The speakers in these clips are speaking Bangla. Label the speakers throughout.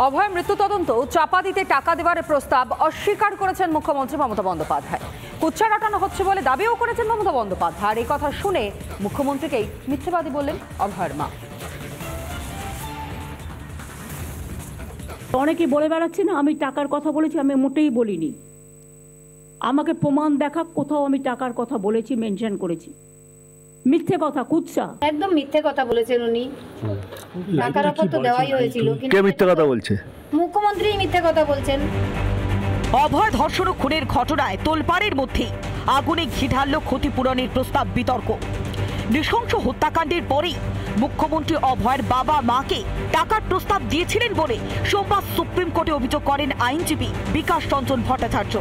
Speaker 1: অভয় মৃত্যু তদন্ত চাপা দিতে টাকা দেওয়ার প্রস্তাব অস্বীকার করেছেন মুখ্যমন্ত্রী মমতা বন্দ্যোপাধ্যায়। কুচ্ছা রটানো হচ্ছে বলে দাবিও করেছেন মমতা বন্দ্যোপাধ্যায়। এই কথা শুনে মুখ্যমন্ত্রীকেই মিথ্যেবাদী বললেন অভয়ের মা।
Speaker 2: অনেকে বলে বেড়াচ্ছে না আমি টাকার কথা বলেছি, আমি মোটেই বলিনি। আমাকে প্রমাণ দেখা কোথাও আমি টাকার কথা বলেছি, মেনশন করেছি। মিথ্যে কথা, কুৎসা,
Speaker 3: একদম মিথ্যে কথা বলেছেন উনি। টাকার অফার তো দেওয়াই হয়েছিল।
Speaker 4: কে মিথ্যে কথা বলছে?
Speaker 3: মুখ্যমন্ত্রী মিথ্যে কথা বলছেন।
Speaker 5: অভয় ধর্ষণ ও খুনের ঘটনায় তোলপাড়ের মধ্যে আগুনে ঘি ঢালল ক্ষতিপূরণের প্রস্তাব বিতর্ক। নৃশংস হত্যাকাণ্ডের পরেই মুখ্যমন্ত্রী অভয়ের বাবা মাকে টাকার প্রস্তাব দিয়েছিলেন বলে সোমবার সুপ্রিম কোর্টে অভিযোগ করেন আইনজীবী বিকাশ রঞ্জন ভট্টাচার্য।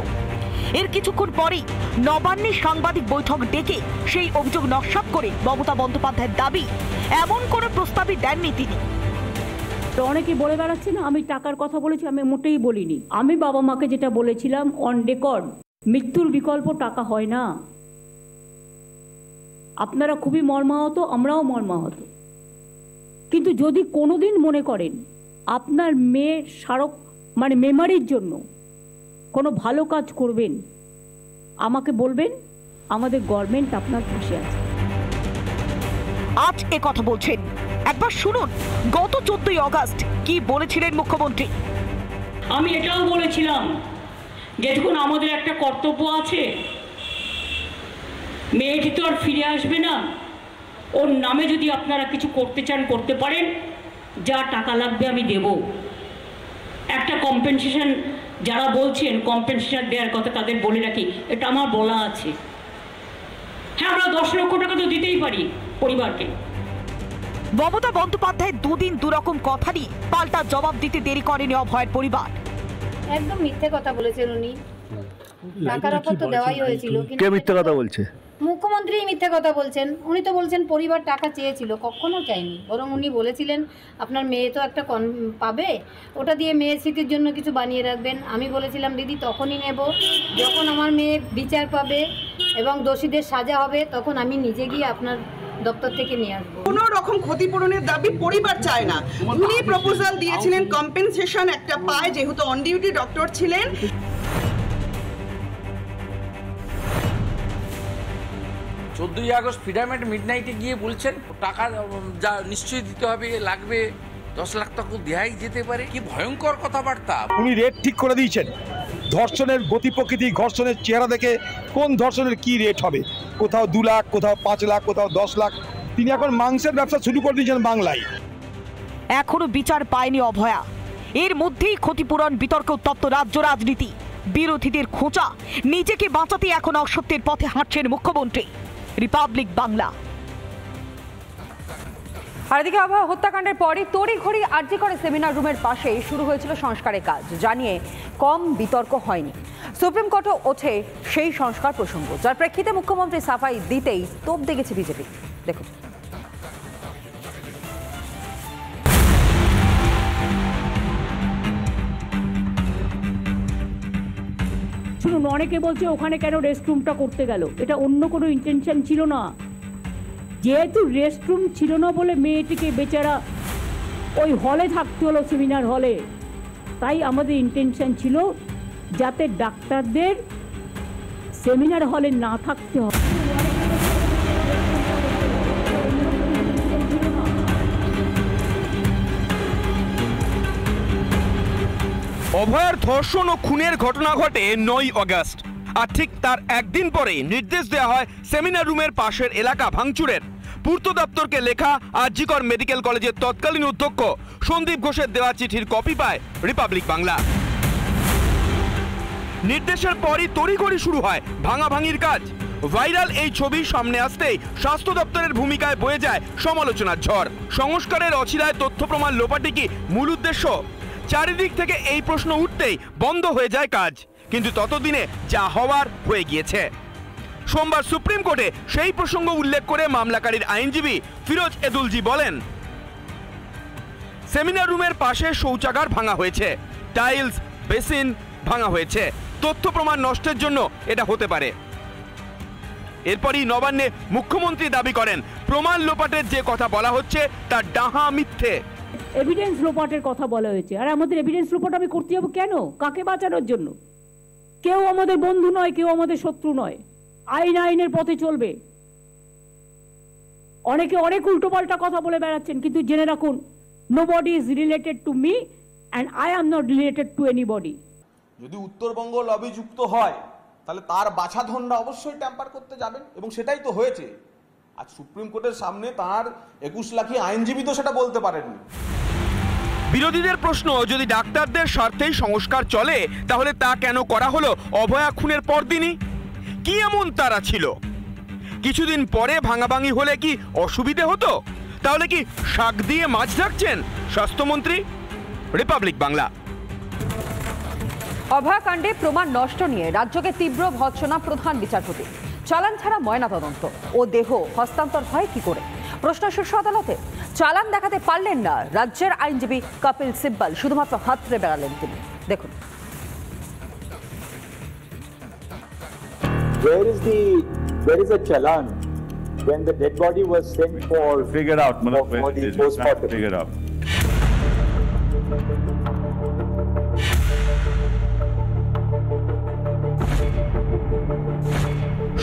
Speaker 5: এর কিছুক্ষণ পরেই নবান্নে সাংবাদিক বৈঠক ডেকে সেই অভিযোগ নস্যাৎ করে মমতা বন্দ্যোপাধ্যায়ের দাবি এমন কোনো প্রস্তাবই দেননি তিনি।
Speaker 2: অনেকে বলে বেড়াচ্ছে না আমি টাকার কথা বলেছি, আমি মোটেই বলিনি। আমি বাবা মাকে যেটা বলেছিলাম অন রেকর্ড, মৃত্যুর বিকল্প টাকা হয় না। আপনারা খুবই মর্মাহত, আমরাও মর্মাহত। কিন্তু যদি কোনোদিন মনে করেন আপনার মেয়ের স্মারক মেমারির জন্য কোনো ভালো কাজ করবেন, আমাকে বলবেন, আমাদের গভর্নমেন্ট আপনার পাশে আছে।
Speaker 5: আজ এ কথা বলছেন, একবার শুনুন গত 14ই আগস্ট কি বলেছিলেন মুখ্যমন্ত্রী।
Speaker 2: আমি এটাও বলেছিলাম যে দেখুন আমাদের একটা কর্তব্য আছে, মেয়েটি তো আর ফিরে আসবে না, ওর নামে যদি আপনারা কিছু করতে চান করতে পারেন, যা টাকা লাগবে আমি দেব। একটা কম্পেনসেশন, যারা বলছেন কম্পেনসেশন দেওয়ার কথা তাদের বলে রাখি, এটা আমার বলা আছে। হ্যাঁ, আমরা 10 লক্ষ টাকা তো দিতেই পারি পরিবারকে।
Speaker 5: মমতা বন্দ্যোপাধ্যায় দুদিন দুরকম কথা নিয়ে পাল্টা জবাব দিতে দেরি করেনি অভয়ের পরিবার।
Speaker 3: একদম মিথ্যে কথা বলেছেন উনি। টাকার অফার তো দেওয়াই হয়েছিল।
Speaker 4: কে মিথ্যে কথা বলছে?
Speaker 3: মুখ্যমন্ত্রী মিথ্যে কথা বলছেন। উনি তো বলছেন পরিবার টাকা চেয়েছিল, কখনো চাইনি। বরং উনি বলেছিলেন আপনার মেয়ে তো একটা পাবে, ওটা দিয়ে মেয়ের স্মৃতির জন্য কিছু বানিয়ে রাখবেন। আমি বলেছিলাম দিদি তখনই নেব যখন আমার মেয়ে বিচার পাবে এবং দোষীদের সাজা হবে, তখন আমি নিজে গিয়ে আপনার দপ্তর থেকে নিয়ে আসবো।
Speaker 6: কোনো রকম ক্ষতিপূরণের দাবি পরিবার চায় না। উনি প্রপোজাল দিয়েছিলেন কম্পেনসেশন একটা পায়, যেহেতু অন ডিউটি ডক্টর ছিলেন।
Speaker 7: 14ই আগস্ট পিরামিড মিডনাইটে গিয়ে বলছেন টাকা যা নিশ্চয়ই দিতে হবে, লাগবে 10 লাখ টাকা দেয়াই যেতে পারে। কি ভয়ঙ্কর কথাবার্তা।
Speaker 8: উনি রেট ঠিক করে দিয়েছেন। ধর্ষণের গতি প্রকৃতি, ধর্ষণের চেহারা দেখে কোন ধর্ষণের কি রেট হবে, কোথাও 2 লাখ, কোথাও 5 লাখ, কোথাও 10 লাখ। তিনি এখন মাংসের ব্যবসা শুরু করে দিয়েছেন বাংলায়।
Speaker 5: এখনো বিচার পায়নি অভয়া। এর মধ্যেই ক্ষতিপূরণ বিতর্কে উত্তপ্ত রাজ্য রাজনীতি। বিরোধীদের খোঁচা, নিজেকে বাঁচাতে এখন অসত্যের পথে হাঁটছেন মুখ্যমন্ত্রী। রিপাবলিক বাংলা।
Speaker 1: আর এদিকে অভয় হত্যাকাণ্ডের পরই তড়িঘড়ি আরজি করে সেমিনার রুমের পাশে শুরু হয়েছিল সংস্কারের কাজ, জানিয়ে কম বিতর্ক হয়নি। সুপ্রিম কোর্টে ওঠে সেই সংস্কার প্রসঙ্গ, যার প্রেক্ষিতে মুখ্যমন্ত্রী সাফাই দিতেই তোপ দেখেছে বিজেপি। দেখুন।
Speaker 2: শুনুন, অনেকে বলছে ওখানে কেন রেস্টরুমটা করতে গেল, এটা অন্য কোনো ইন্টেনশন ছিল না। যেহেতু রেস্টরুম ছিল না বলে মেয়েটিকে বেচারা ওই হলে থাকতে হলো, সেমিনার হলে। তাই আমাদের ইন্টেনশন ছিল যাতে ডাক্তারদের সেমিনার হলে না থাকতে হয়।
Speaker 9: অভয়ের ধর্ষণ ও খুনের ঘটনা ঘটে 9ই আগস্ট। আর ঠিক তার একদিন পরে নির্দেশ দেওয়া হয় সেমিনার রুমের পাশের এলাকা ভাঙচুরের। পূর্ত দপ্তরকে লেখা আরজিকর মেডিকেল কলেজের তৎকালীন অধ্যক্ষ সন্দীপ ঘোষের দেওয়া চিঠির কপি পায় রিপাবলিক বাংলা। নির্দেশের পরই তড়িঘড়ি শুরু হয় ভাঙাভাঙির কাজ। ভাইরাল এই ছবি সামনে আসতেই স্বাস্থ্য দপ্তরের ভূমিকায় বয়ে যায় সমালোচনার ঝড়। সংস্কারের অছিলায় তথ্য প্রমাণ লোপাটি কি মূল উদ্দেশ্য? চারিদিক থেকে এই প্রশ্ন উঠতেই বন্ধ হয়ে যায় কাজ। কিন্তু ততদিনে যা হওয়ার হয়ে গিয়েছে। সোমবার সুপ্রিম কোর্টে সেই প্রসঙ্গ উল্লেখ করে মামলাকারীর আইনজীবী ফিরোজ এদুলজি বলেন, সেমিনার রুমের পাশে শৌচাগার ভাঙা হয়েছে, টাইলস, বেসিন ভাঙা হয়েছে। তথ্য প্রমাণ নষ্টের জন্য এটা হতে পারে। এরপরই নবান্নে মুখ্যমন্ত্রী দাবি করেন প্রমাণ লোপাটের যে কথা বলা হচ্ছে তা ডাহা মিথ্যে।
Speaker 2: এভিডেন্স লোপাটের কথা বলা হয়েছে। আর আমাদের এভিডেন্স লোপাট আমি করতে যাবো কেন? কাকে বাঁচানোর জন্য? কেউ আমাদের বন্ধু নয়, কেউ আমাদের শত্রু নয়। আইন আইনের পথে চলবে। অনেকে অনেক উল্টোপাল্টা কথা বলে বেড়াচ্ছেন, কিন্তু জেনে রাখুন, nobody is related to me and I am not related to anybody.
Speaker 10: যদি উত্তরবঙ্গ লবি যুক্ত হয় তাহলে তার বাছাধনরা অবশ্যই ট্যাম্পার করতে যাবেন, এবং সেটাই তো হয়েছে। আজ সুপ্রিম কোর্টের সামনে তার 21 লাখি আইনজীবী তো সেটা বলতে পারেননি।
Speaker 9: বিরোধীদের প্রশ্ন, যদি ডাক্তারদের স্বার্থেই সংস্কার চলে তাহলে তা কেন করা হলো অভয়া খুনের পরদিনই? কি এমন তারা ছিল? কিছুদিন পরে ভাঙাভাঙি হলে কি অসুবিধে হতো? তাহলে কি শাক দিয়ে মাছ ঢাকছেন স্বাস্থ্যমন্ত্রী? রিপাবলিক বাংলা।
Speaker 1: অভয়াকাণ্ডে প্রমাণ নষ্ট নিয়ে রাজ্যকে তীব্র ভর্ৎসনা প্রধান বিচারপতি। চালান ছাড়া ময়নাতদন্ত ও দেহ হস্তান্তর হয় কি করে? প্রশ্ন শীর্ষ আদালতে। চালান দেখাতে পারলেন না রাজ্যের আইনজীবী কপিল সিব্বল, শুধুমাত্র হাতড়ে বেড়ালেন তিনি। দেখুন।
Speaker 11: Where is a challan when the dead body was sent for
Speaker 4: Figure out,
Speaker 11: for the postmortem?
Speaker 4: Figure out.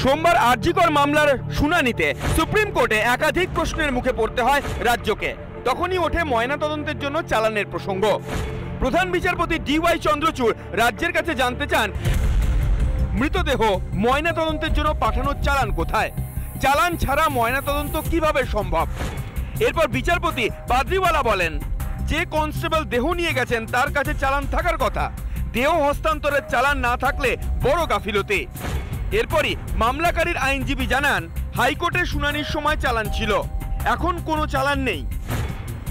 Speaker 9: সোমবার আরজিকর মামলার শুনানিতে সুপ্রিম কোর্টে একাধিক প্রশ্নের মুখে পড়তে হয় রাজ্যকে। তখনই ওঠে ময়নাতদন্তের জন্য চালানের প্রসঙ্গ। প্রধান বিচারপতি ডিওয়াই চন্দ্রচূড় রাজ্যের কাছে জানতে চান, মৃতদেহ ময়নাতদন্তের জন্য পাঠানোর চালান কোথায়? চালান ছাড়া ময়নাতদন্ত কিভাবে সম্ভব? এরপর বিচারপতি বাদ্রিওয়ালা বলেন, যে কনস্টেবল দেহ নিয়ে গেছেন তার কাছে চালান থাকার কথা। দেহ হস্তান্তরের চালান না থাকলে বড় গাফিলতি। এরপরই মামলাকারীর আইনজীবী জানান, হাইকোর্টের শুনানির সময় চালান ছিল, এখন কোনো চালান নেই।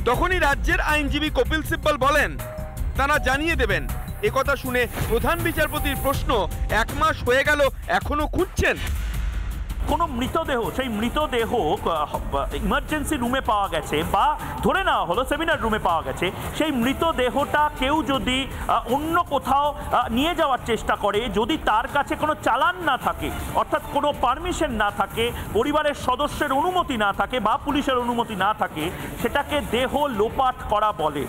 Speaker 9: তখনই রাজ্যের আইনজীবী কপিল সিব্বল বলেন, তারা জানিয়ে দেবেন। একথা শুনে প্রধান বিচারপতির প্রশ্ন, 1 মাস হয়ে গেল এখনো খুঁজছেন?
Speaker 12: কোনো মৃতদেহ, সেই মৃতদেহ ইমার্জেন্সি রুমে পাওয়া গেছে বা ধরে নেওয়া হলো সেমিনার রুমে পাওয়া গেছে, সেই মৃতদেহটা কেউ যদি অন্য কোথাও নিয়ে যাওয়ার চেষ্টা করে, যদি তার কাছে কোনো চালান না থাকে, অর্থাৎ কোনো পারমিশন না থাকে, পরিবারের সদস্যের অনুমতি না থাকে বা পুলিশের অনুমতি না থাকে, সেটাকে দেহ লোপাট করা বলে।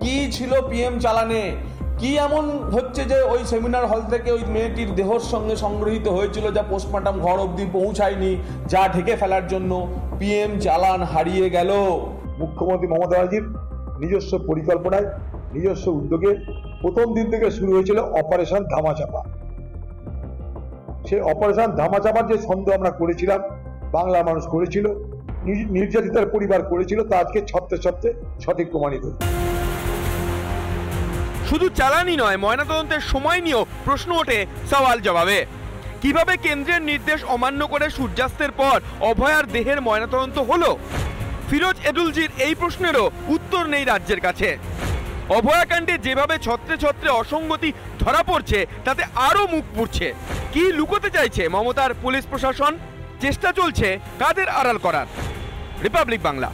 Speaker 10: কি ছিল পিএম চালানে? কি এমন হচ্ছে যে ওই সেমিনার হল থেকে ওই মেয়েটির দেহর সঙ্গে সংগৃহীত হয়েছিল যা পোস্টমর্টম ঘর অবধি পৌঁছায়নি, যা ঢেকে ফেলার জন্য পিএম চালান হারিয়ে গেল?
Speaker 8: মুখ্যমন্ত্রী মমতা ব্যানার্জির নিজস্ব পরিকল্পনায়, নিজস্ব উদ্যোগে প্রথম দিন থেকে শুরু হয়েছিল অপারেশন ধামাচাপা। সেই অপারেশন ধামাচাপার যে সন্দেহ আমরা করেছিলাম, বাংলার মানুষ করেছিল, নির্যাতিতার পরিবার করেছিল, তা আজকে ছত্রে ছত্রে সঠিক প্রমাণিত।
Speaker 9: শুধু চালানই নয়, ময়নাতদন্তের সময় নিয়েও প্রশ্ন ওঠে সওয়াল জবাবে। কিভাবে কেন্দ্রের নির্দেশ অমান্য করে সূর্যাস্তের পর অভয়ার দেহের ময়নাতদন্ত হলো? ফিরোজ এডুলজির এই প্রশ্নেরও উত্তর নেই রাজ্যের কাছে। অভয়াকাণ্ডে যেভাবে ছত্রে ছত্রে অসঙ্গতি ধরা পড়ছে, তাতে আরো মুখ পুড়ছে। কি লুকোতে চাইছে মমতার পুলিশ প্রশাসন? চেষ্টা চলছে কাদের আড়াল করার? রিপাবলিক বাংলা।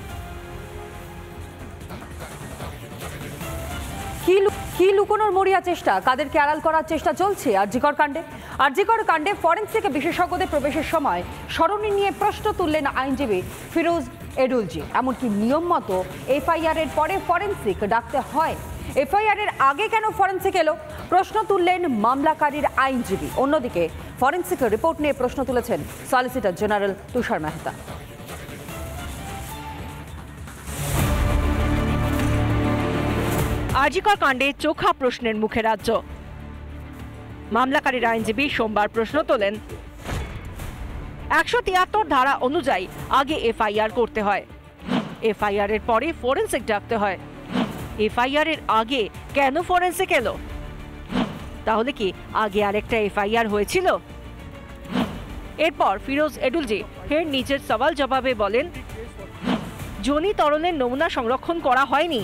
Speaker 1: কি লুকোনোর মরিয়া চেষ্টা, কাদেরকে আড়াল করার চেষ্টা চলছে আরজিকর কাণ্ডে? আরজিকর কাণ্ডে ফরেন্সিক বিশেষজ্ঞদের প্রবেশের সময় সরণি নিয়ে প্রশ্ন তুললেন আইনজীবী ফিরোজ এডুলজি। এমনকি নিয়ম মতো এফআইআর এর পরে ফরেন্সিক ডাকতে হয়। এফআইআর এর আগে কেন ফরেন্সিক এলো? প্রশ্ন তুললেন মামলাকারীর আইনজীবী। অন্যদিকে ফরেন্সিক রিপোর্ট নিয়ে প্রশ্ন তুলেছেন সলিসিটর জেনারেল তুষার মেহতা।
Speaker 5: আরজিকর কাণ্ডে চোখা প্রশ্নের মুখে রাজ্য। মামলাকারীর আইনজীবী সোমবার প্রশ্ন তোলেন, 173 ধারা অনুযায়ী আগে এফআইআর করতে হয়, এফআইআর এর পরে ফরেন্সিক ডাকতে হয়। এফআইআর এর আগে কেন ফরেন্সিক এলো? তাহলে কি আগে আরেকটা এফআইআর হয়েছিল? এরপর ফিরোজ এডুলজি ফের নিজের সওয়াল জবাবে বলেন, জনি তরলের নমুনা সংরক্ষণ করা হয়নি,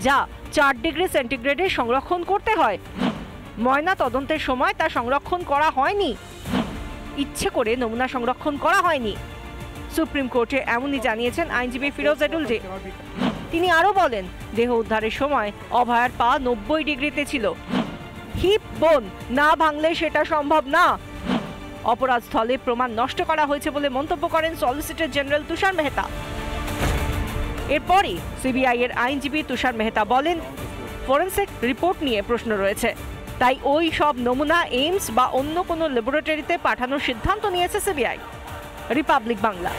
Speaker 5: যা 4 ডিগ্রি সেন্টিগ্রেডে সংরক্ষণ করতে হয়। ময়না তদন্তের সময় তা সংরক্ষণ করা হয়নি, ইচ্ছে করে নমুনা সংরক্ষণ করা হয়নি। সুপ্রিম কোর্টে এমনই জানিয়েছেন আইনজীবী ফিরোজ এডুলজি। তিনি আরও বলেন, দেহ উদ্ধারের সময় অভয়ার পা 90 ডিগ্রিতে ছিল। হিপ বোন না ভাঙলে সেটা সম্ভব না।
Speaker 13: অপরাধস্থলে প্রমাণ নষ্ট করা হয়েছে বলে মন্তব্য করেন সলিসিটর জেনারেল তুষার মেহতা। এরপরই সিবিআই এর আইনজীবী তুষার মেহতা বলেন, ফরেনসিক রিপোর্ট নিয়ে প্রশ্ন রয়েছে, তাই ওই সব নমুনা এইমস বা অন্য কোনো ল্যাবরেটরিতে পাঠানোর সিদ্ধান্ত নিয়েছে সিবিআই। রিপাবলিক বাংলা।